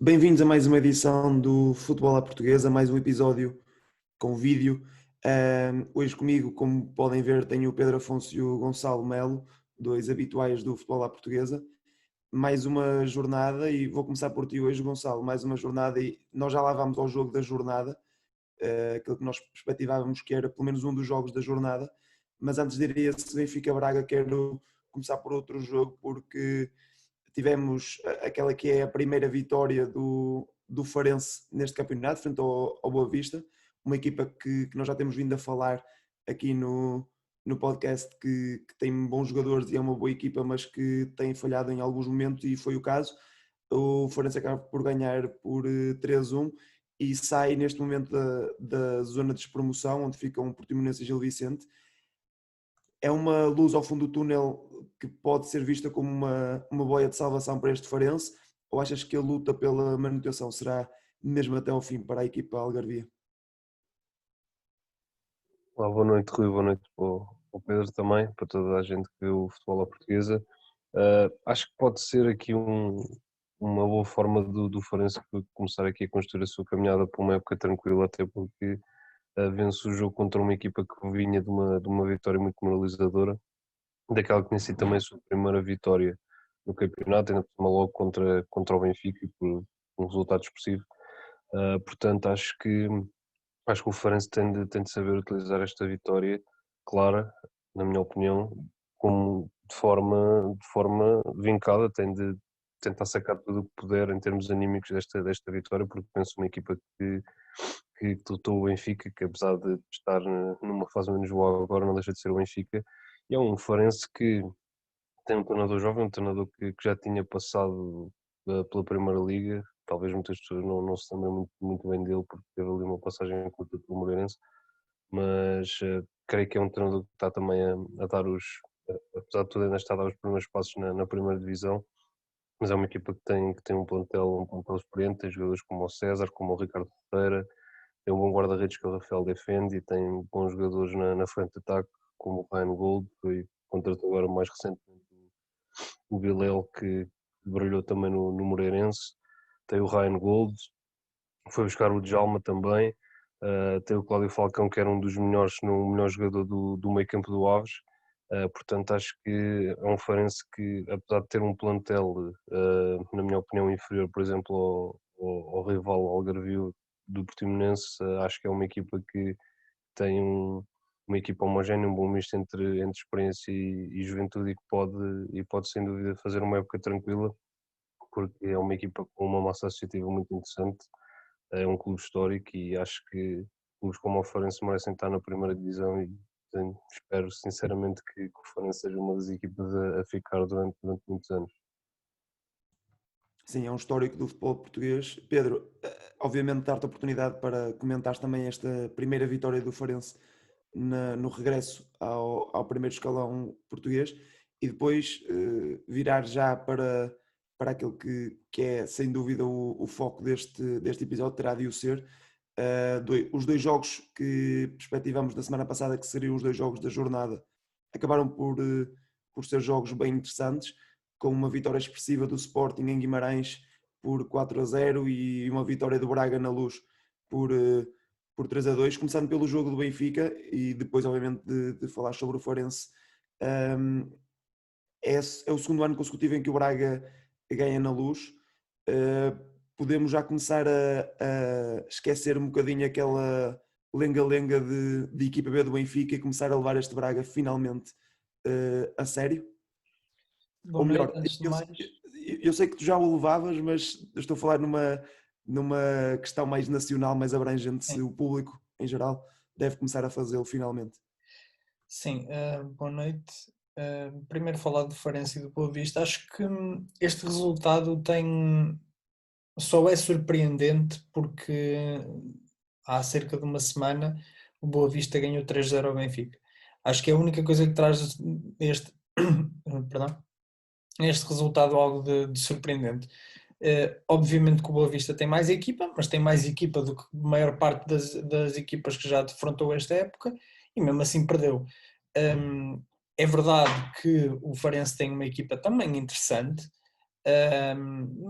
Bem-vindos a mais uma edição do Futebol à Portuguesa, mais um episódio com vídeo. Hoje comigo, como podem ver, tenho o Pedro Afonso e o Gonçalo Melo, dois habituais do Futebol à Portuguesa. Mais uma jornada e vou começar por ti hoje, Gonçalo. Mais uma jornada e nós já lá vamos ao jogo da jornada, aquilo que nós perspectivávamos que era pelo menos um dos jogos da jornada. Mas antes de ir a esse Benfica-Braga, quero começar por outro jogo porque tivemos aquela que é a primeira vitória do Farense neste campeonato, frente ao Boa Vista, uma equipa que nós já temos vindo a falar aqui no podcast que tem bons jogadores e é uma boa equipa, mas que tem falhado em alguns momentos, e foi o caso. O Farense acaba por ganhar por 3-1 e sai neste momento da zona de despromoção, onde ficam o Portimonense e Gil Vicente. É uma luz ao fundo do túnel que pode ser vista como uma boia de salvação para este Farense, ou achas que a luta pela manutenção será mesmo até ao fim para a equipa algarvia? Olá, boa noite, Rui, boa noite para o Pedro também, para toda a gente que vê o futebol à portuguesa. Acho que pode ser aqui uma boa forma do Farense começar aqui a construir a sua caminhada para uma época tranquila, até porque vence o jogo contra uma equipa que vinha de uma vitória muito moralizadora, daquela que tinha sido também a sua primeira vitória no campeonato, ainda por cima logo contra o Benfica, por um resultado expressivo. Portanto, acho que o Farense tem de saber utilizar esta vitória clara, na minha opinião, como de forma vincada, tem de tentar sacar tudo o que puder em termos anímicos desta vitória, porque penso uma equipa que derrotou o Benfica, que apesar de estar numa fase menos boa agora, não deixa de ser o Benfica, e é um Farense que tem um treinador jovem, um treinador que já tinha passado pela Primeira Liga. Talvez muitas pessoas não se lembrem muito bem dele, porque teve ali uma passagem curta pelo Moreirense, mas creio que é um treinador que está também a dar apesar de tudo, ainda está a dar os primeiros passos na primeira divisão, mas é uma equipa que tem um plantel experiente, tem jogadores como o César, como o Ricardo Ferreira, tem um bom guarda-redes que é o Rafael Defendi, e tem bons jogadores na frente de ataque, como o Ryan Gold, que contratou agora mais recentemente o Vilela, que brilhou também no Moreirense, tem o Ryan Gold, foi buscar o Djalma também, tem o Cláudio Falcão, que era um dos melhores, se não o melhor jogador do meio campo do Aves. Portanto, acho que é um Farense que, apesar de ter um plantel, na minha opinião, inferior, por exemplo, ao rival Algarvio do Portimonense, acho que é uma equipa que tem uma equipa homogénea, um bom misto entre experiência e juventude, e pode sem dúvida fazer uma época tranquila, porque é uma equipa com uma massa associativa muito interessante, é um clube histórico, e acho que clubes como o Farense merecem estar na primeira divisão, e espero sinceramente que o Farense seja uma das equipas a ficar durante muitos anos. Sim, é um histórico do futebol português. Pedro, obviamente dar-te a oportunidade para comentares também esta primeira vitória do Farense no regresso ao primeiro escalão português, e depois virar já para aquilo que é sem dúvida o foco deste episódio, terá de o ser. Os dois jogos que perspectivamos da semana passada, que seriam os dois jogos da jornada, acabaram por ser jogos bem interessantes, com uma vitória expressiva do Sporting em Guimarães por 4-0 e uma vitória do Braga na Luz por, por 3-2, começando pelo jogo do Benfica e depois obviamente de falar sobre o Farense. Um, é o segundo ano consecutivo em que o Braga ganha na Luz. Podemos já começar a esquecer um bocadinho aquela lenga-lenga de equipa B do Benfica e começar a levar este Braga finalmente a sério? Boa Ou noite, melhor, antes de mais. eu sei que tu já o levavas, mas eu estou a falar numa questão mais nacional, mais abrangente, se Sim, o público em geral deve começar a fazê-lo finalmente. sim, boa noite. Primeiro falar do Farense e do Boa Vista. Acho que este resultado só é surpreendente porque há cerca de uma semana o Boa Vista ganhou 3-0 ao Benfica. Acho que é a única coisa que traz perdão, este resultado algo de surpreendente. Obviamente que o Boa Vista tem mais equipa, mas tem mais equipa do que a maior parte das equipas que já defrontou esta época, e mesmo assim perdeu. É verdade que o Farense tem uma equipa também interessante,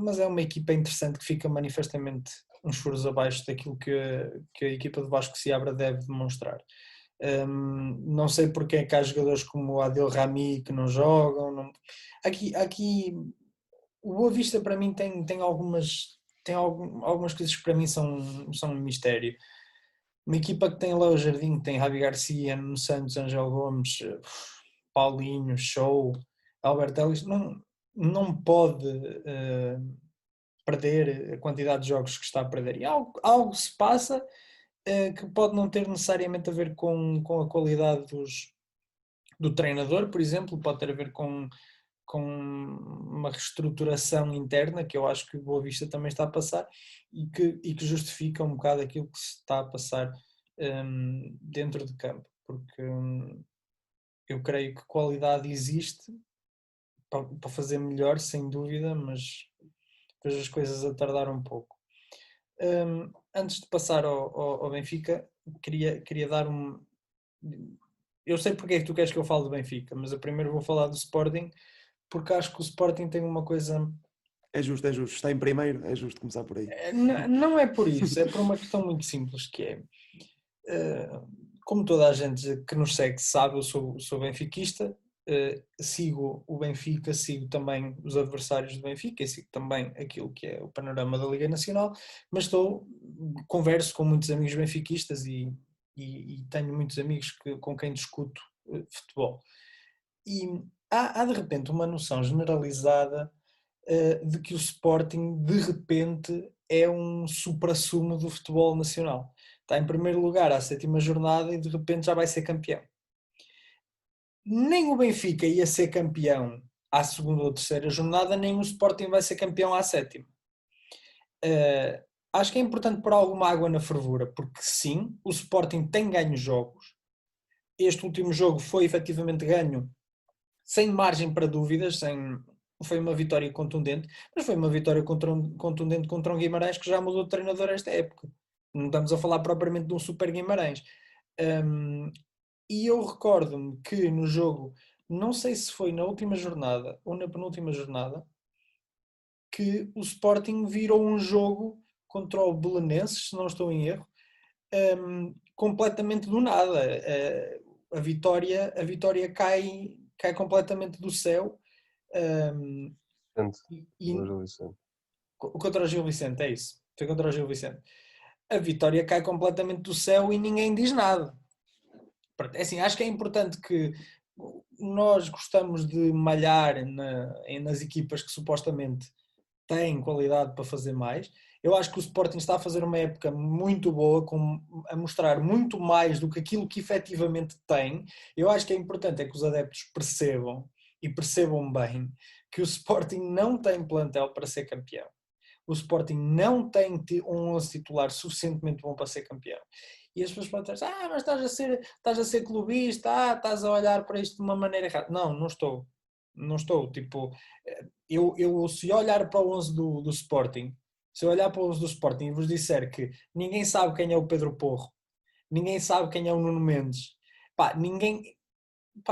mas é uma equipa interessante que fica manifestamente uns furos abaixo daquilo que a equipa de Vasco Seabra deve demonstrar. Não sei porque é que há jogadores como o Adel Rami que não jogam. Aqui o Boa Vista para mim tem algumas coisas que para mim são um mistério. Uma equipa que tem Léo Jardim, tem Javi Garcia, Nuno Santos, Angel Gomes, Paulinho, Show, Alberto Ellis, não pode perder a quantidade de jogos que está a perder. E algo se passa que pode não ter necessariamente a ver com a qualidade do treinador, por exemplo, pode ter a ver com uma reestruturação interna que eu acho que o Boa Vista também está a passar e que justifica um bocado aquilo que se está a passar dentro de campo, porque eu creio que qualidade existe para fazer melhor, sem dúvida, mas depois as coisas a tardar um pouco. Antes de passar ao Benfica, queria dar um... Eu sei porque é que tu queres que eu fale do Benfica, mas eu primeiro vou falar do Sporting, porque acho que o Sporting tem uma coisa... É justo. Está em primeiro, é justo começar por aí. Não é por isso, é por uma questão muito simples, que é... como toda a gente que nos segue sabe, eu sou benfiquista, sigo o Benfica, sigo também os adversários do Benfica e sigo também aquilo que é o panorama da Liga Nacional, mas converso com muitos amigos benfiquistas e tenho muitos amigos com quem discuto futebol. E há de repente uma noção generalizada de que o Sporting de repente é um suprassumo do futebol nacional. Está em primeiro lugar à 7ª jornada e de repente já vai ser campeão. Nem o Benfica ia ser campeão à 2ª ou 3ª jornada, nem o Sporting vai ser campeão à 7ª. Acho que é importante pôr alguma água na fervura, porque sim, o Sporting tem ganho jogos. Este último jogo foi efetivamente ganho sem margem para dúvidas, foi uma vitória contundente, mas foi uma vitória contundente contra um Guimarães que já mudou de treinador esta época. Não estamos a falar propriamente de um super Guimarães. E eu recordo-me que no jogo, não sei se foi na última jornada ou na penúltima jornada, que o Sporting virou um jogo contra o Belenenses, se não estou em erro, completamente do nada. A vitória cai completamente do céu. Contra o Gil Vicente, é isso. Foi contra o Gil Vicente. A vitória cai completamente do céu e ninguém diz nada. É assim, acho que é importante que nós gostamos de malhar nas equipas que supostamente têm qualidade para fazer mais. Eu acho que o Sporting está a fazer uma época muito boa, a mostrar muito mais do que aquilo que efetivamente tem. Eu acho que é importante que os adeptos percebam, e percebam bem, que o Sporting não tem plantel para ser campeão. O Sporting não tem um 11 titular suficientemente bom para ser campeão. E as pessoas podem dizer, mas estás a ser clubista, estás a olhar para isto de uma maneira errada. Não estou. Não estou. Tipo, eu se olhar para o 11 do Sporting, se eu olhar para o 11 do Sporting e vos disser que ninguém sabe quem é o Pedro Porro, ninguém sabe quem é o Nuno Mendes,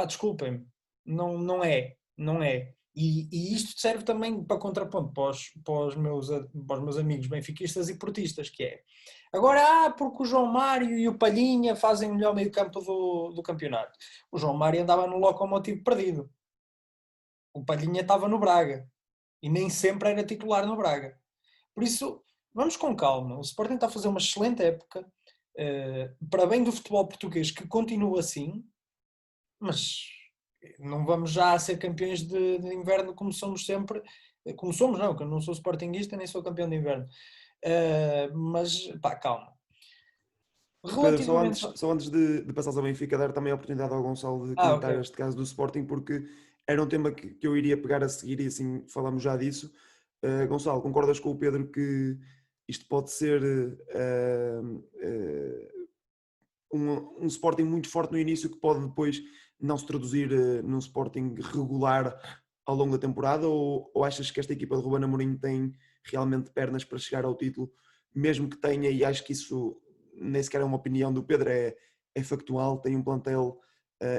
desculpem-me, não é. E isto serve também para contraponto para os meus amigos benfiquistas e portistas, que é agora, porque o João Mário e o Palhinha fazem o melhor meio campo do campeonato. O João Mário andava no Locomotivo perdido. O Palhinha estava no Braga. E nem sempre era titular no Braga. Por isso, vamos com calma. O Sporting está a fazer uma excelente época, para bem do futebol português, que continua assim, mas não vamos já ser campeões de inverno como somos sempre. Como somos, não, que eu não sou sportinguista nem sou campeão de inverno. Mas, calma. Pedro, só antes de passares ao Benfica, dar também a oportunidade ao Gonçalo de comentar este caso do Sporting, porque era um tema que eu iria pegar a seguir e assim falamos já disso. Gonçalo, concordas com o Pedro que isto pode ser um Sporting muito forte no início que pode depois não se traduzir num Sporting regular ao longo da temporada, ou achas que esta equipa de Ruben Amorim tem realmente pernas para chegar ao título, mesmo que tenha, e acho que isso nem sequer é uma opinião do Pedro, é factual, tem um plantel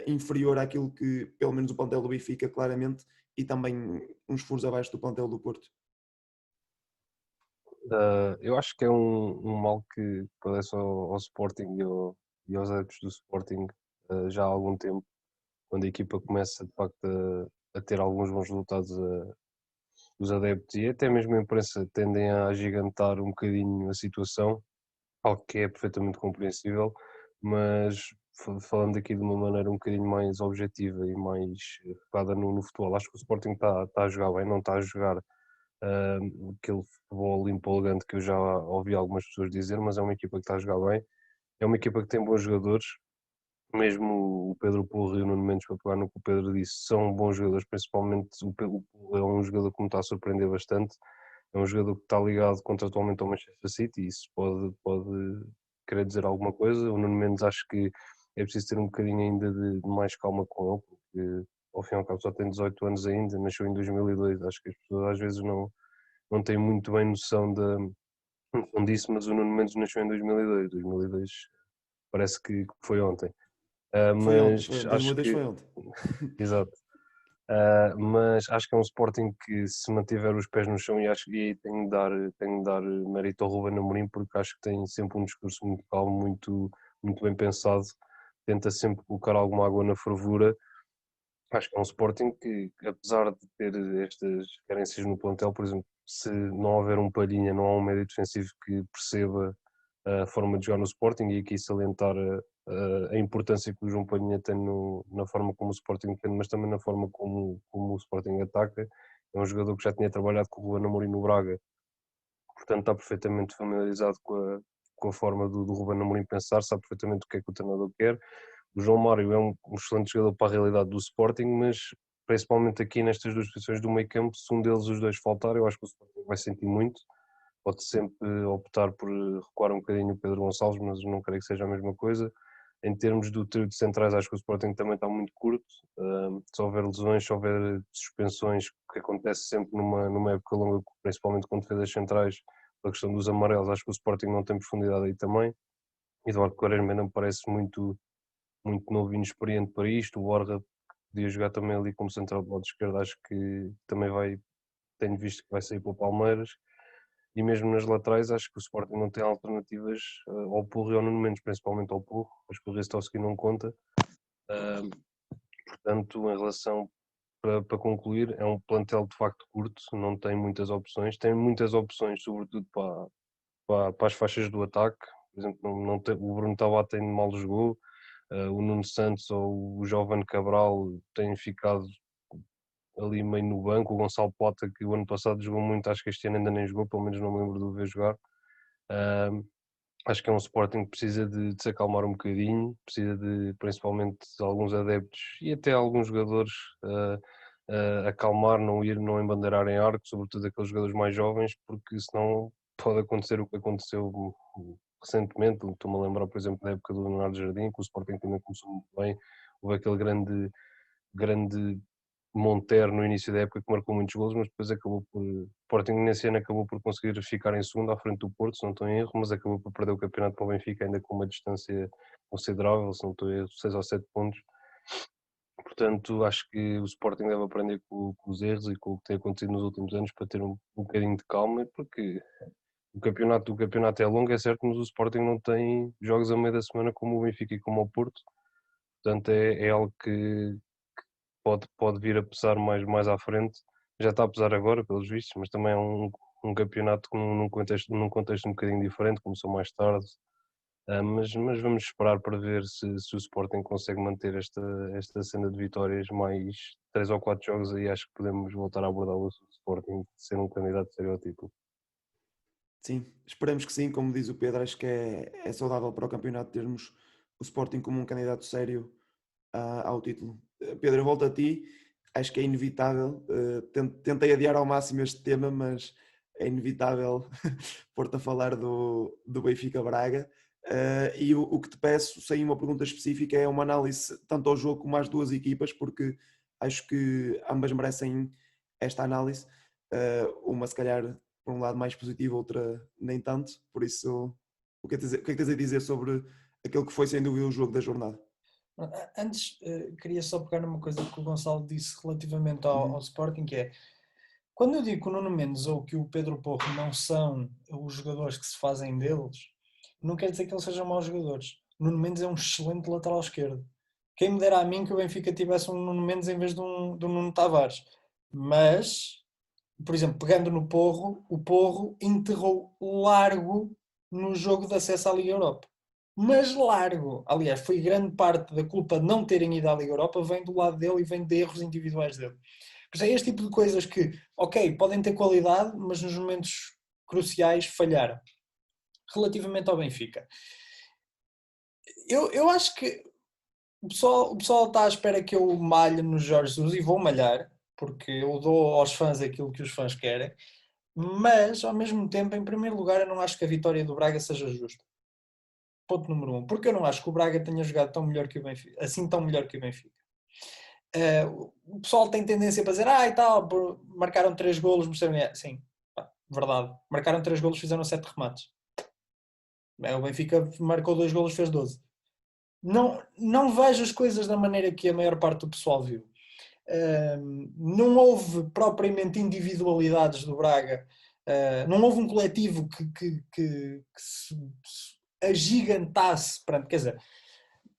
inferior àquilo que, pelo menos o plantel do Benfica, claramente, e também uns furos abaixo do plantel do Porto? Eu acho que é um mal que padece ao Sporting e aos adeptos do Sporting já há algum tempo, quando a equipa começa de facto a ter alguns bons resultados, os adeptos e até mesmo a imprensa tendem a agigantar um bocadinho a situação, algo que é perfeitamente compreensível, mas falando aqui de uma maneira um bocadinho mais objetiva e mais focada no futebol, acho que o Sporting está a jogar bem, não está a jogar aquele futebol empolgante que eu já ouvi algumas pessoas dizer, mas é uma equipa que está a jogar bem, é uma equipa que tem bons jogadores, mesmo o Pedro Porro e o Nuno Mendes, para pegar no que o Pedro disse, são bons jogadores, principalmente o Pedro Porro é um jogador que me está a surpreender bastante, é um jogador que está ligado contratualmente ao Manchester City, e isso pode querer dizer alguma coisa. O Nuno Mendes acho que é preciso ter um bocadinho ainda de mais calma com ele, porque ao fim e ao cabo só tem 18 anos ainda, nasceu em 2002, acho que as pessoas às vezes não têm muito bem noção disso, mas o Nuno Mendes nasceu em 2002, 2002 parece que foi ontem. Mas Foi ontem, acho 2002 que, foi ontem. exato, mas acho que é um Sporting que se mantiver os pés no chão e acho que tenho de dar mérito ao Ruben Amorim porque acho que tem sempre um discurso muito calmo, muito bem pensado, tenta sempre colocar alguma água na fervura. Acho que é um Sporting que, apesar de ter estas carências no plantel, por exemplo, se não houver um Palhinha, não há um médio defensivo que perceba a forma de jogar no Sporting e aqui salientar a importância que o João Palhinha tem na forma como o Sporting defende, mas também na forma como o Sporting ataca. É um jogador que já tinha trabalhado com o Ruben Amorim no Braga, portanto está perfeitamente familiarizado com a forma do Ruben Amorim pensar, sabe perfeitamente o que é que o treinador quer. O João Mário é um excelente jogador para a realidade do Sporting, mas principalmente aqui nestas duas posições do meio campo, se um deles os dois faltar, eu acho que o Sporting vai sentir muito. Pode sempre optar por recuar um bocadinho o Pedro Gonçalves, mas não creio que seja a mesma coisa. Em termos do trio de centrais, acho que o Sporting também está muito curto. Se houver lesões, se houver suspensões, que acontece sempre numa época longa, principalmente com defesas centrais, a questão dos amarelos, acho que o Sporting não tem profundidade aí também. Eduardo Quaresma ainda me parece muito novo e inexperiente para isto. O Borja podia jogar também ali como central do lado esquerdo, acho que também tenho visto que vai sair para o Palmeiras. E mesmo nas laterais, acho que o Sporting não tem alternativas ao Porro e ao Nuno Mendes, principalmente ao Porro. Acho que o Ristovski não conta. Portanto, em relação, para concluir, é um plantel de facto curto, não tem muitas opções. Tem muitas opções, sobretudo para as faixas do ataque. Por exemplo, não tem, o Bruno Tabata ainda mal jogou, o Nuno Santos ou o Jovem Cabral têm ficado ali meio no banco, o Gonçalo Plata que o ano passado jogou muito, acho que este ano ainda nem jogou, pelo menos não me lembro de o ver jogar. Acho que é um Sporting que precisa de se acalmar um bocadinho, precisa de principalmente alguns adeptos e até alguns jogadores acalmar, não embandeirar em arco, sobretudo aqueles jogadores mais jovens, porque senão pode acontecer o que aconteceu recentemente. Estou-me a lembrar, por exemplo, da época do Leonardo Jardim, que o Sporting também começou muito bem, houve aquele grande Montero no início da época que marcou muitos golos, mas depois acabou por. O Sporting nesse ano acabou por conseguir ficar em segundo à frente do Porto, se não estou em erro, mas acabou por perder o campeonato para o Benfica ainda com uma distância considerável, se não estou em erro, 6 ou 7 pontos. Portanto, acho que o Sporting deve aprender com os erros e com o que tem acontecido nos últimos anos para ter um bocadinho de calma, porque o campeonato é longo, é certo, mas o Sporting não tem jogos a meio da semana como o Benfica e como o Porto, portanto é algo que pode vir a pesar mais à frente. Já está a pesar agora, pelos vistos, mas também é um campeonato num contexto um bocadinho diferente, começou mais tarde. Mas vamos esperar para ver se o Sporting consegue manter esta cena de vitórias, mais 3 ou 4 jogos aí acho que podemos voltar a abordar o Sporting ser um candidato sério ao título. Sim, esperemos que sim, como diz o Pedro, acho que é saudável para o campeonato termos o Sporting como um candidato sério ao título. Pedro, eu volto a ti, acho que é inevitável, tentei adiar ao máximo este tema, mas é inevitável pôr-te a falar do Benfica Braga. E o que te peço, sem uma pergunta específica, é uma análise tanto ao jogo como às duas equipas, porque acho que ambas merecem esta análise. Uma, se calhar, por um lado mais positivo, outra nem tanto. Por isso, o que é que tens a dizer sobre aquele que foi, sem dúvida, o jogo da jornada? Antes, queria só pegar numa coisa que o Gonçalo disse relativamente ao Sporting, que é, quando eu digo que o Nuno Mendes ou que o Pedro Porro não são os jogadores que se fazem deles, não quer dizer que eles sejam maus jogadores. O Nuno Mendes é um excelente lateral esquerdo. Quem me dera a mim que o Benfica tivesse um Nuno Mendes em vez de um Nuno Tavares. Mas, por exemplo, pegando no Porro, o Porro enterrou largo no jogo de acesso à Liga Europa. Mas largo. Aliás, foi grande parte da culpa de não terem ido à Liga Europa vem do lado dele e vem de erros individuais dele. Pois é este tipo de coisas que, ok, podem ter qualidade, mas nos momentos cruciais falharam. Relativamente ao Benfica. Eu acho que o pessoal está à espera que eu malhe no Jorge Jesus e vou malhar, porque eu dou aos fãs aquilo que os fãs querem, mas ao mesmo tempo, em primeiro lugar, eu não acho que a vitória do Braga seja justa. Ponto número 1. Porque eu não acho que o Braga tenha jogado tão melhor que o Benfica, assim tão melhor que o Benfica. O pessoal tem tendência para dizer, e tal, marcaram 3 golos, mostraram. Sim, verdade. Marcaram 3 golos, fizeram 7 remates. O Benfica marcou 2 golos, fez 12. Não vejo as coisas da maneira que a maior parte do pessoal viu. Não houve propriamente individualidades do Braga. Não houve um coletivo que se agigantasse. Quer dizer,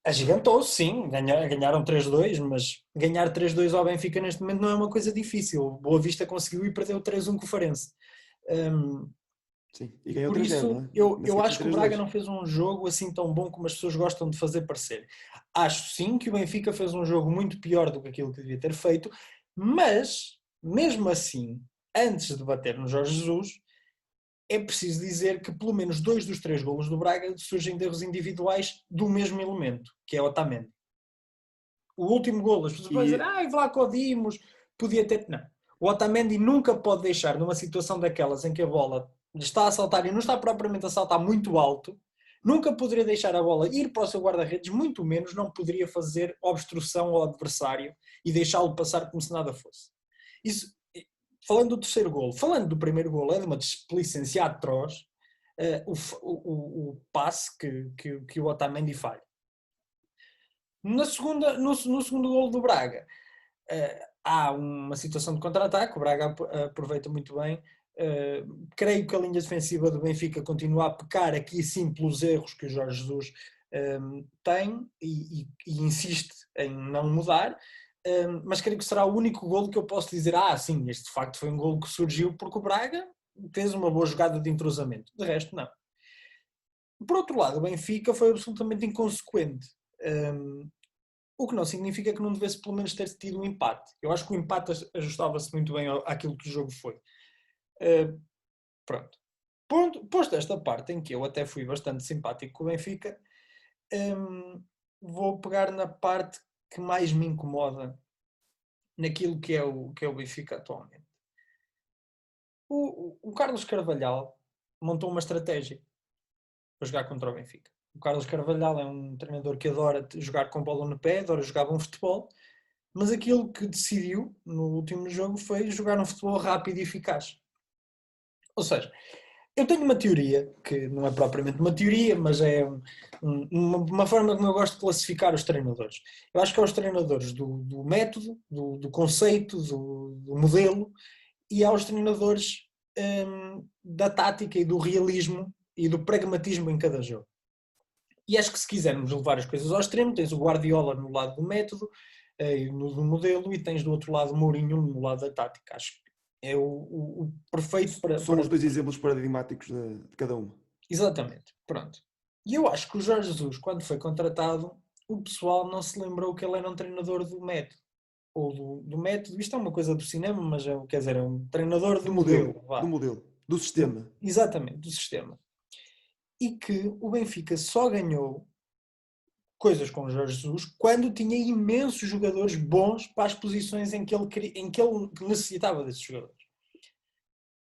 agigantou, sim, ganharam 3-2, mas ganhar 3-2 ao Benfica neste momento não é uma coisa difícil. O Boa Vista conseguiu e perdeu 3-1 com o Farense. Sim, e ganhou Por 3-0, isso, não é? eu acho que o Braga não fez um jogo assim tão bom como as pessoas gostam de fazer parecer. Acho sim que o Benfica fez um jogo muito pior do que aquilo que devia ter feito, mas, mesmo assim, antes de bater no Jorge Jesus, é preciso dizer que pelo menos 2 dos 3 golos do Braga surgem de erros individuais do mesmo elemento, que é o Otamendi. O último golo, as pessoas podem dizer, Vlaco Dimos, podia ter... Não. O Otamendi nunca pode deixar numa situação daquelas em que a bola está a saltar e não está propriamente a saltar muito alto, nunca poderia deixar a bola ir para o seu guarda-redes, muito menos não poderia fazer obstrução ao adversário e deixá-lo passar como se nada fosse. Isso, falando do terceiro golo, falando do primeiro golo, é de uma displicência atroz o passe que o Otamendi falha. No segundo golo do Braga, há uma situação de contra-ataque, o Braga aproveita muito bem. Creio que a linha defensiva do Benfica continua a pecar aqui sim pelos erros que o Jorge Jesus tem e insiste em não mudar, mas creio que será o único golo que eu posso dizer, sim, este de facto foi um golo que surgiu porque o Braga fez uma boa jogada de entrosamento, de resto não. Por outro lado, o Benfica foi absolutamente inconsequente. O que não significa que não devesse pelo menos ter tido um empate. Eu acho que o empate ajustava-se muito bem àquilo que o jogo foi. Pronto. Posto esta parte em que eu até fui bastante simpático com o Benfica, vou pegar na parte que mais me incomoda naquilo que é o Benfica atualmente. O Carlos Carvalhal montou uma estratégia para jogar contra o Benfica. O Carlos Carvalhal é um treinador que adora jogar com bola no pé, adora jogar bom futebol, mas aquilo que decidiu no último jogo foi jogar um futebol rápido e eficaz. Ou seja, eu tenho uma teoria, que não é propriamente uma teoria, mas é uma forma como eu gosto de classificar os treinadores. Eu acho que há os treinadores do método, do conceito, do modelo, e há os treinadores da tática e do realismo e do pragmatismo em cada jogo. E acho que se quisermos levar as coisas ao extremo, tens o Guardiola no lado do método, do modelo, e tens do outro lado o Mourinho no lado da tática. Acho que é o perfeito para... São os 2 exemplos paradigmáticos de cada uma. Exatamente, pronto. E eu acho que o Jorge Jesus, quando foi contratado, o pessoal não se lembrou que ele era um treinador do método. Ou do método, isto é uma coisa do cinema, mas quer dizer, é um treinador do modelo. Do modelo, do sistema. Exatamente, do sistema. E que o Benfica só ganhou coisas com o Jorge Jesus quando tinha imensos jogadores bons para as posições em que ele necessitava desses jogadores.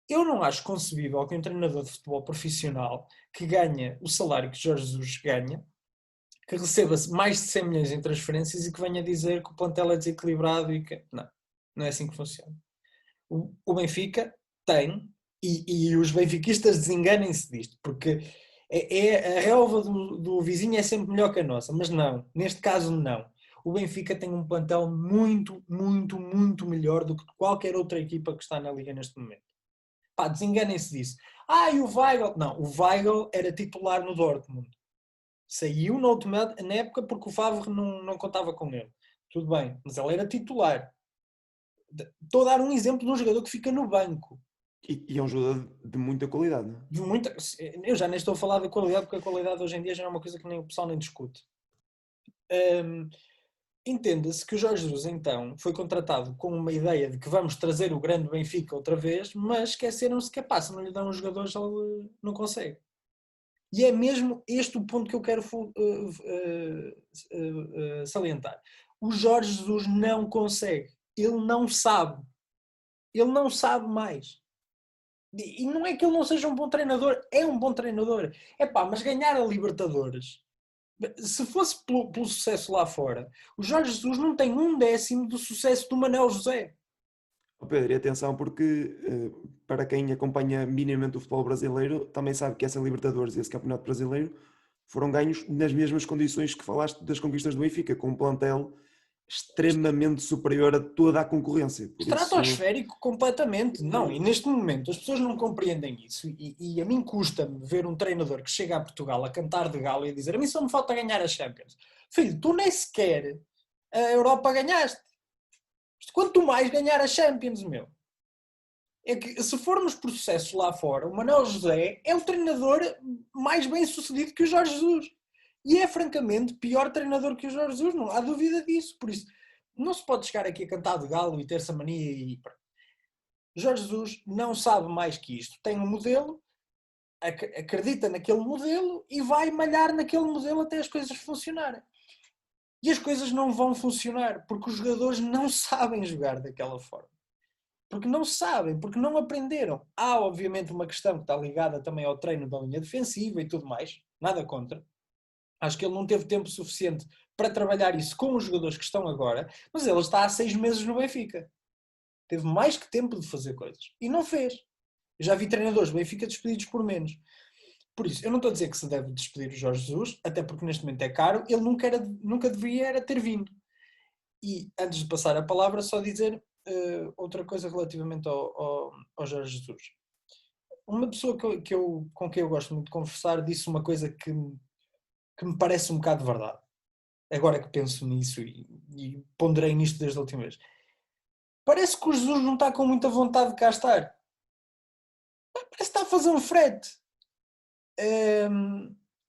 Eu não acho concebível que um treinador de futebol profissional que ganha o salário que Jorge Jesus ganha, que receba mais de 100 milhões em transferências e que venha dizer que o plantel é desequilibrado e que... Não é assim que funciona. O Benfica tem, e os benfiquistas desenganem-se disto, porque A relva do vizinho é sempre melhor que a nossa, mas não, neste caso não. O Benfica tem um plantel muito, muito, muito melhor do que qualquer outra equipa que está na Liga neste momento. Pá, desenganem-se disso. E o Weigl... Não, o Weigl era titular no Dortmund. Saiu na época porque o Favre não contava com ele. Tudo bem, mas ele era titular. Estou a dar um exemplo de um jogador que fica no banco. E é um jogador de muita qualidade, não é? Eu já nem estou a falar da qualidade, porque a qualidade hoje em dia já é uma coisa que nem o pessoal nem discute. Entenda-se que o Jorge Jesus, então, foi contratado com uma ideia de que vamos trazer o grande Benfica outra vez, mas esqueceram-se que, se não lhe dão os jogadores, ele não consegue. E é mesmo este o ponto que eu quero salientar. O Jorge Jesus não consegue. Ele não sabe. Ele não sabe mais. E não é que ele não seja um bom treinador. É um bom treinador. Mas ganhar a Libertadores, se fosse pelo sucesso lá fora, o Jorge Jesus não tem 1/10 do sucesso do Manuel José. Pedro, e atenção porque para quem acompanha minimamente o futebol brasileiro também sabe que essa Libertadores e esse Campeonato Brasileiro foram ganhos nas mesmas condições que falaste das conquistas do Benfica, com um plantel extremamente superior a toda a concorrência. Por isso, Estratosférico completamente. Não, e neste momento as pessoas não compreendem isso. E a mim custa-me ver um treinador que chega a Portugal a cantar de galo e a dizer: a mim só me falta ganhar a Champions. Filho, tu nem sequer a Europa ganhaste. Quanto mais ganhar a Champions, meu. É que se formos por sucesso lá fora, o Manuel José é o treinador mais bem sucedido que o Jorge Jesus. E é francamente pior treinador que o Jorge Jesus, não há dúvida disso. Por isso, não se pode chegar aqui a cantar de galo e ter essa mania e... Jorge Jesus não sabe mais que isto. Tem um modelo, acredita naquele modelo e vai malhar naquele modelo até as coisas funcionarem. E as coisas não vão funcionar porque os jogadores não sabem jogar daquela forma. Porque não sabem, porque não aprenderam. Há, obviamente, uma questão que está ligada também ao treino da linha defensiva e tudo mais. Nada contra. Acho que ele não teve tempo suficiente para trabalhar isso com os jogadores que estão agora, mas ele está há 6 meses no Benfica. Teve mais que tempo de fazer coisas. E não fez. Eu já vi treinadores do Benfica despedidos por menos. Por isso, eu não estou a dizer que se deve despedir o Jorge Jesus, até porque neste momento é caro, ele nunca deveria ter vindo. E antes de passar a palavra, só dizer outra coisa relativamente ao Jorge Jesus. Uma pessoa com quem eu gosto muito de conversar disse uma coisa que me parece um bocado verdade. Agora que penso nisso e ponderei nisto desde a última vez. Parece que o Jesus não está com muita vontade de cá estar. Parece que está a fazer um frete.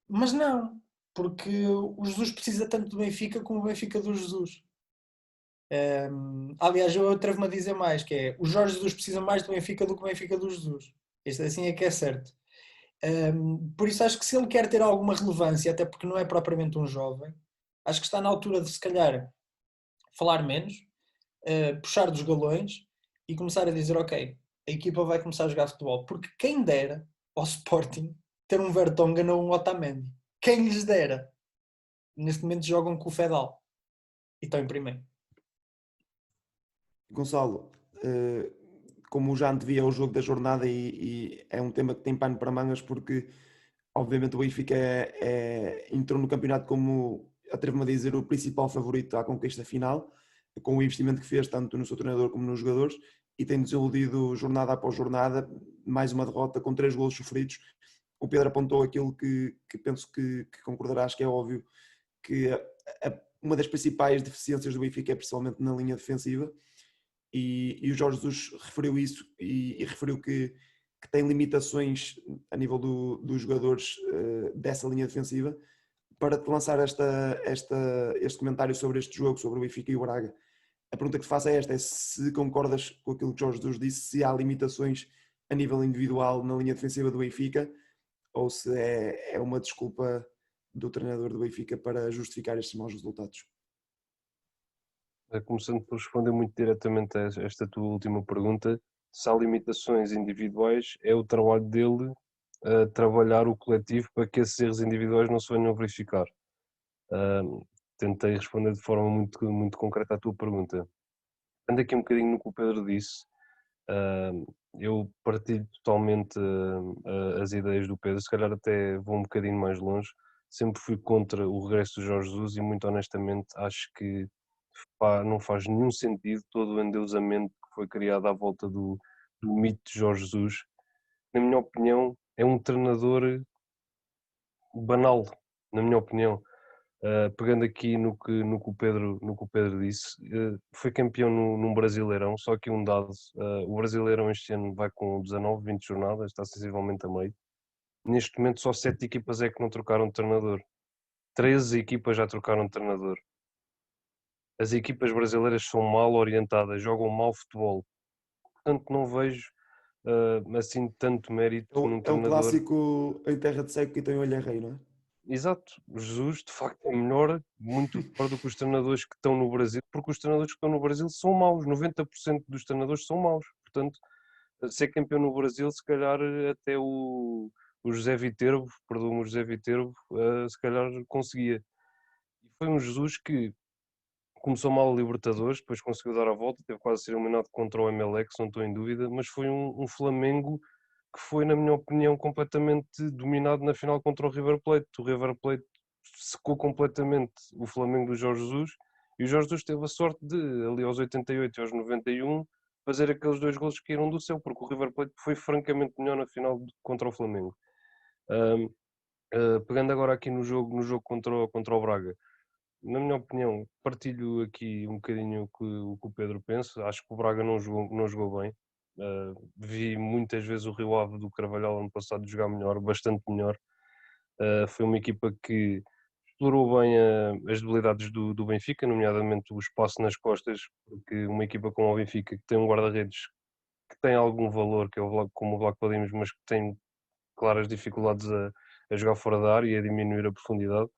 Mas não, porque o Jesus precisa tanto do Benfica como o Benfica do Jesus. Aliás, eu atrevo-me a dizer mais, que é o Jorge Jesus precisa mais do Benfica do que o Benfica do Jesus. Isto assim é que é certo. Por isso acho que se ele quer ter alguma relevância, até porque não é propriamente um jovem, acho que está na altura de se calhar falar menos, puxar dos galões e começar a dizer, ok, a equipa vai começar a jogar futebol, porque quem dera ao Sporting ter um Vertonghen ou um Otamendi. Quem lhes dera? Neste momento jogam com o Fedal e estão em primeiro. Gonçalo, como já antevia o jogo da jornada e é um tema que tem pano para mangas porque obviamente o Benfica entrou no campeonato como, atrevo-me a dizer, o principal favorito à conquista final, com o investimento que fez tanto no seu treinador como nos jogadores, e tem desiludido jornada após jornada, mais uma derrota com 3 golos sofridos. O Pedro apontou aquilo que penso que concordarás, que é óbvio, que uma das principais deficiências do Benfica é principalmente na linha defensiva, e o Jorge Jesus referiu isso e referiu que tem limitações a nível dos jogadores dessa linha defensiva. Para te lançar este comentário sobre este jogo, sobre o Benfica e o Braga, a pergunta que te faço é esta: é se concordas com aquilo que Jorge Jesus disse, se há limitações a nível individual na linha defensiva do Benfica, ou se é uma desculpa do treinador do Benfica para justificar estes maus resultados? Começando por responder muito diretamente a esta tua última pergunta, se há limitações individuais, é o trabalho dele trabalhar o coletivo para que esses erros individuais não se venham a verificar. Tentei responder de forma muito, muito concreta à tua pergunta. Ando aqui um bocadinho no que o Pedro disse. Eu partilho totalmente as ideias do Pedro, se calhar até vou um bocadinho mais longe. Sempre fui contra o regresso do Jorge Jesus e, muito honestamente, acho que não faz nenhum sentido todo o endeusamento que foi criado à volta do mito de Jorge Jesus. Na minha opinião, é um treinador banal, na minha opinião. Pegando aqui no que o Pedro disse, foi campeão num Brasileirão, só que um dado, o Brasileirão este ano vai com 19, 20 jornadas, está sensivelmente a meio. Neste momento só 7 equipas é que não trocaram de treinador. 13 equipas já trocaram de treinador. As equipas brasileiras são mal orientadas, jogam mal futebol. Portanto, não vejo assim tanto mérito num É o treinador. clássico em terra de seco e tem olho a rei, não é? Exato, Jesus de facto é melhor, muito melhor do que os treinadores que estão no Brasil, porque os treinadores que estão no Brasil são maus, 90% dos treinadores são maus. Portanto, ser campeão no Brasil, se calhar até o José Viterbo, perdoa-me o José Viterbo, se calhar conseguia. E foi um Jesus que começou mal a Libertadores, depois conseguiu dar a volta, teve quase a ser eliminado contra o Emelec, se não estou em dúvida, mas foi um Flamengo que foi, na minha opinião, completamente dominado na final contra o River Plate. O River Plate secou completamente o Flamengo do Jorge Jesus e o Jorge Jesus teve a sorte de, ali aos 88 e aos 91, fazer aqueles 2 golos que caíram do céu, porque o River Plate foi francamente melhor na final contra o Flamengo. Pegando agora aqui no jogo contra o Braga, na minha opinião, partilho aqui um bocadinho o que o Pedro pensa. Acho que o Braga não jogou bem. Vi muitas vezes o Rio Ave do Carvalhal ano passado jogar melhor, bastante melhor. Foi uma equipa que explorou bem as debilidades do Benfica, nomeadamente o espaço nas costas, porque uma equipa como o Benfica, que tem um guarda-redes que tem algum valor, que é como o Vlaco Dimos, mas que tem claras dificuldades a jogar fora da área e a diminuir a profundidade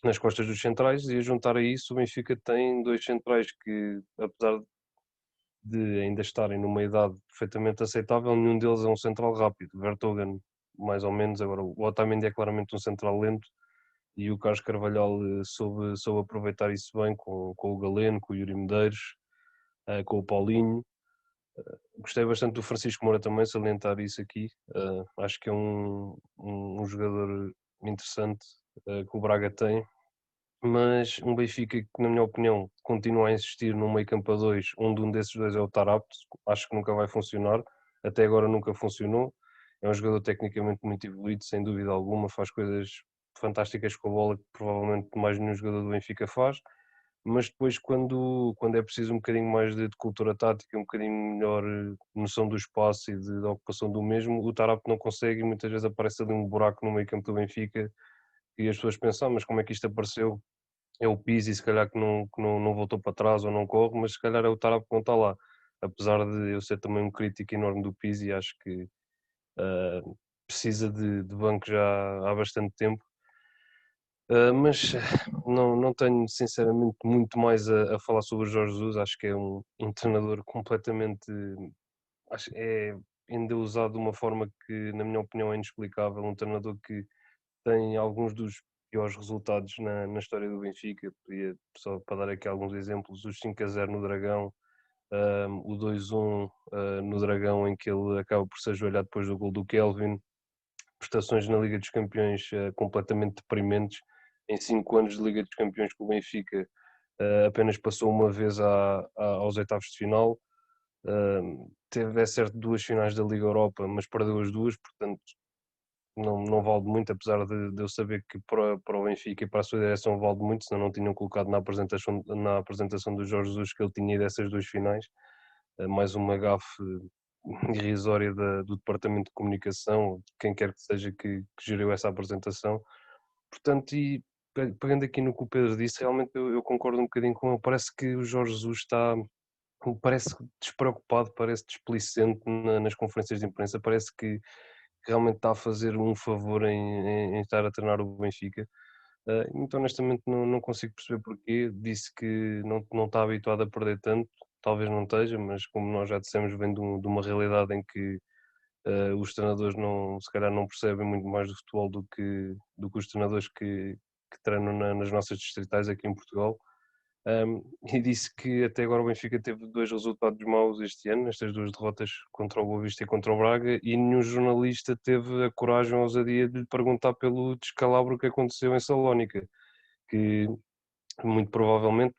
nas costas dos centrais, e a juntar a isso o Benfica tem 2 centrais que, apesar de ainda estarem numa idade perfeitamente aceitável, nenhum deles é um central rápido. O Vertonghen, mais ou menos, agora o Otamendi é claramente um central lento, e o Carlos Carvalhal soube aproveitar isso bem com o Galeno, com o Yuri Medeiros, com o Paulinho. Gostei bastante do Francisco Moura também, salientar isso aqui. Acho que é um jogador interessante que o Braga tem, mas um Benfica que, na minha opinião, continua a insistir num meio campo a dois, onde um desses dois é o Tarapte, acho que nunca vai funcionar, até agora nunca funcionou. É um jogador tecnicamente muito evoluído, sem dúvida alguma, faz coisas fantásticas com a bola que provavelmente mais nenhum jogador do Benfica faz, mas depois quando é preciso um bocadinho mais de cultura tática, um bocadinho melhor noção do espaço e da ocupação do mesmo, o Tarapte não consegue e muitas vezes aparece ali um buraco no meio campo do Benfica e as pessoas pensam, mas como é que isto apareceu? É o Pizzi, se calhar que não voltou para trás ou não corre, mas se calhar é o Tarap que não está lá. Apesar de eu ser também um crítico enorme do Pizzi, acho que precisa de banco já há bastante tempo. Mas não tenho sinceramente muito mais a falar sobre o Jorge Jesus, acho que é um treinador completamente, acho que é endeusado de uma forma que na minha opinião é inexplicável, um treinador que tem alguns dos piores resultados na história do Benfica. Podia, só para dar aqui alguns exemplos, os 5-0 no Dragão, o 2-1 no Dragão, em que ele acaba por se ajoelhar depois do gol do Kelvin, prestações na Liga dos Campeões completamente deprimentes. Em 5 anos de Liga dos Campeões com o Benfica, apenas passou uma vez aos oitavos de final. Teve, é certo, 2 finais da Liga Europa, mas perdeu as duas, portanto não vale muito, apesar de eu saber que para o Benfica e para a sua direção vale muito, senão não tinham colocado na apresentação do Jorge Jesus que ele tinha ido a essas 2 finais. Mais uma gafe irrisória do Departamento de Comunicação, de quem quer que seja que geriu essa apresentação. Portanto, e pegando aqui no que o Pedro disse, realmente eu concordo um bocadinho com ele. Parece que o Jorge Jesus parece despreocupado, parece displicente nas conferências de imprensa, parece que realmente está a fazer um favor em estar a treinar o Benfica. Então, honestamente, não consigo perceber porquê. Disse que não está habituado a perder tanto, talvez não esteja, mas como nós já dissemos, vem de uma realidade em que os treinadores se calhar não percebem muito mais do futebol do que os treinadores que treinam nas nossas distritais aqui em Portugal. e disse que até agora o Benfica teve 2 resultados maus este ano, estas 2 derrotas contra o Boa Vista e contra o Braga, e nenhum jornalista teve a coragem ou a ousadia de lhe perguntar pelo descalabro que aconteceu em Salónica, que muito provavelmente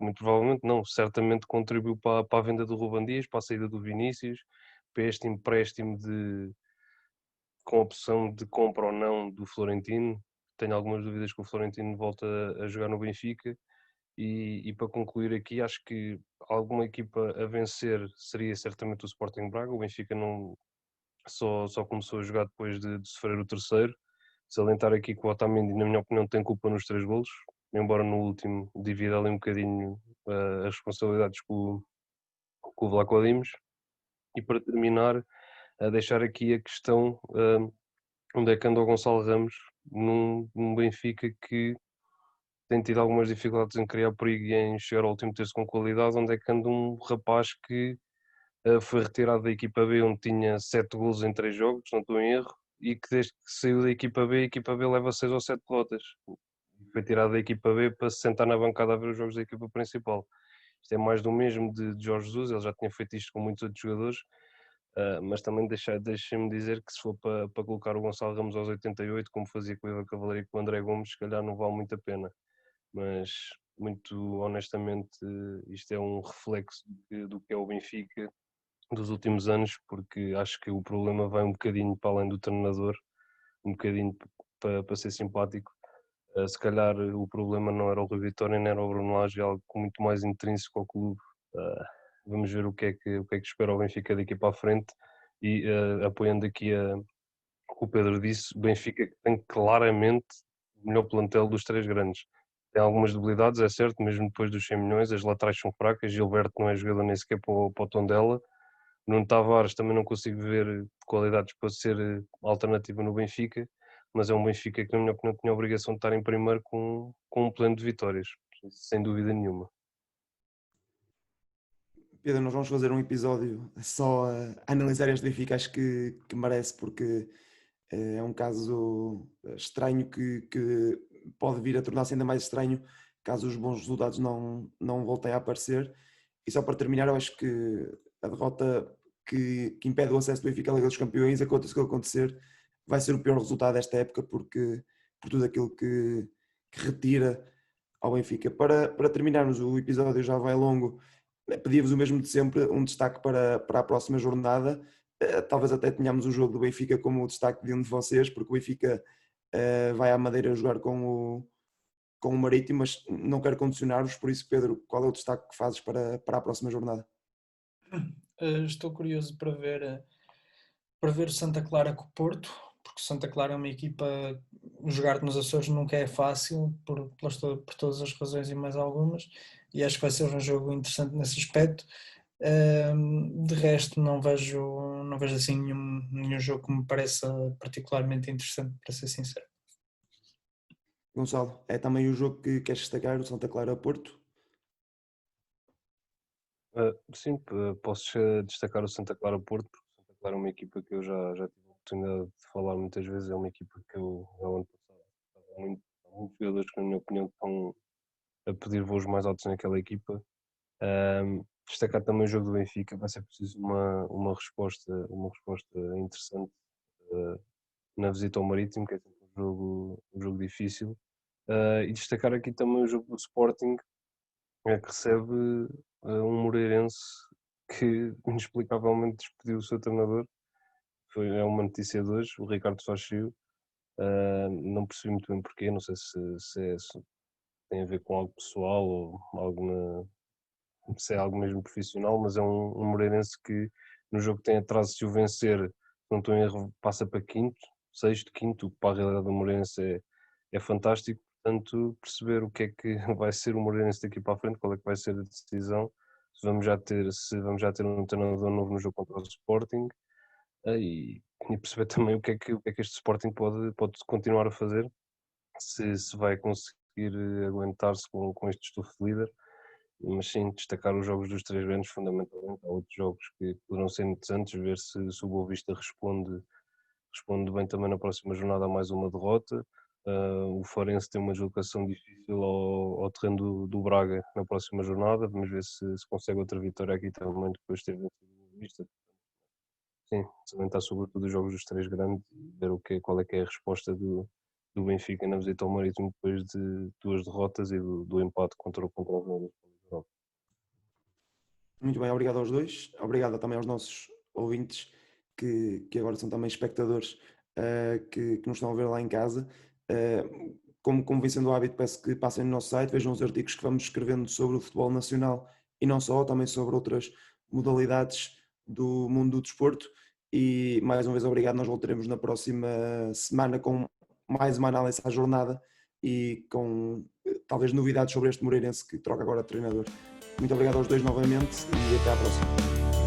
não, certamente contribuiu para a venda do Ruben Dias, para a saída do Vinícius, para este empréstimo com opção de compra ou não do Florentino. Tenho algumas dúvidas que o Florentino volta a jogar no Benfica. E para concluir aqui, acho que alguma equipa a vencer seria certamente o Sporting Braga. O Benfica não, só começou a jogar depois de sofrer o terceiro. Salientar aqui que o Otamendi, na minha opinião, tem culpa nos 3 golos, embora no último divida ali um bocadinho as responsabilidades com o Vlaco Dimos. E para terminar, a deixar aqui a questão onde é que anda o Gonçalo Ramos num Benfica que tem tido algumas dificuldades em criar perigo e em chegar ao último terço com qualidade, onde é que anda um rapaz que foi retirado da equipa B, onde tinha 7 golos em 3 jogos, não estou em erro, e que desde que saiu da equipa B, a equipa B leva 6 ou 7 derrotas. Foi tirado da equipa B para se sentar na bancada a ver os jogos da equipa principal. Isto é mais do mesmo de Jorge Jesus, ele já tinha feito isto com muitos outros jogadores, mas também deixem-me dizer que se for para colocar o Gonçalo Ramos aos 88, como fazia com o Ivan Cavaleiro e com o André Gomes, se calhar não vale muito a pena. Mas muito honestamente isto é um reflexo do que é o Benfica dos últimos anos, porque acho que o problema vai um bocadinho para além do treinador, um bocadinho para ser simpático. Se calhar o problema não era o Rui Vitória nem era o Bruno Lage, é algo muito mais intrínseco ao clube. Vamos ver o que é que espera o Benfica daqui para a frente e apoiando aqui o que o Pedro disse, o Benfica tem claramente o melhor plantel dos 3 grandes. Tem algumas debilidades, é certo, mesmo depois dos 100 milhões, as laterais são fracas, Gilberto não é jogador nem sequer para o Tondela, Nuno Tavares também não consigo ver qualidades para ser alternativa no Benfica, mas é um Benfica que na minha opinião tinha a obrigação de estar em primeiro com um plano de vitórias, sem dúvida nenhuma. Pedro, nós vamos fazer um episódio só a analisar este Benfica, acho que merece, porque é um caso estranho que pode vir a tornar-se ainda mais estranho caso os bons resultados não voltem a aparecer. E só para terminar, eu acho que a derrota que impede o acesso do Benfica à Liga dos Campeões, aconteça o que acontecer, vai ser o pior resultado desta época, porque por tudo aquilo que retira ao Benfica. Para terminarmos, o episódio já vai longo, pedia-vos o mesmo de sempre, um destaque para a próxima jornada. Talvez até tenhamos o jogo do Benfica como o destaque de um de vocês, porque o Benfica vai à Madeira jogar com o Marítimo, mas não quero condicionar-vos, por isso, Pedro, qual é o destaque que fazes para a próxima jornada? Estou curioso para ver o Santa Clara com o Porto, porque o Santa Clara é uma equipa, jogar nos Açores nunca é fácil, por todas as razões e mais algumas, e acho que vai ser um jogo interessante nesse aspecto. De resto, não vejo assim nenhum jogo que me pareça particularmente interessante, para ser sincero. Gonçalo, é também o jogo que queres destacar, o Santa Clara-Porto? Sim, posso destacar o Santa Clara Porto, porque o Santa Clara é uma equipa que eu já tive a oportunidade de falar muitas vezes, é uma equipa que eu, ao ano passado, há muitos jogadores que, na minha opinião, estão a pedir voos mais altos naquela equipa. Destacar também o jogo do Benfica, vai ser preciso uma resposta interessante na visita ao Marítimo, que é sempre um jogo difícil. E destacar aqui também o jogo do Sporting, que recebe um Moreirense que inexplicavelmente despediu o seu treinador. É uma notícia de hoje, o Ricardo Sócio. Não percebi muito bem porquê, não sei se tem a ver com algo pessoal ou se é algo mesmo profissional, mas é um Moreirense que no jogo tem atraso, se o vencer, não estou em erro, passa para quinto, sexto, quinto, o que para a realidade do Moreirense é fantástico. Portanto, perceber o que é que vai ser o Moreirense daqui para a frente, qual é que vai ser a decisão, se vamos já ter um treinador novo no jogo contra o Sporting, e perceber também o que é que este Sporting pode continuar a fazer, se vai conseguir aguentar-se com este estofo de líder. Mas sim, destacar os jogos dos 3 grandes fundamentalmente. Há outros jogos que poderão ser interessantes, ver se o Boa Vista responde bem também na próxima jornada a mais uma derrota. O Farense tem uma deslocação difícil ao terreno do Braga na próxima jornada. Vamos ver se consegue outra vitória aqui também, depois de ter vencido o Vista. Sim, salientar sobretudo os jogos dos três grandes e ver qual é que é a resposta do Benfica na visita ao Marítimo depois de 2 derrotas e do empate contra o Palmeiras. Muito bem, obrigado aos dois. Obrigado também aos nossos ouvintes que agora são também espectadores que nos estão a ver lá em casa. Como vem sendo o hábito, peço que passem no nosso site, vejam os artigos que vamos escrevendo sobre o futebol nacional e não só, também sobre outras modalidades do mundo do desporto. E mais uma vez obrigado, nós voltaremos na próxima semana com mais uma análise à jornada e com talvez novidades sobre este Moreirense que troca agora de treinador. Muito obrigado aos dois novamente e até à próxima.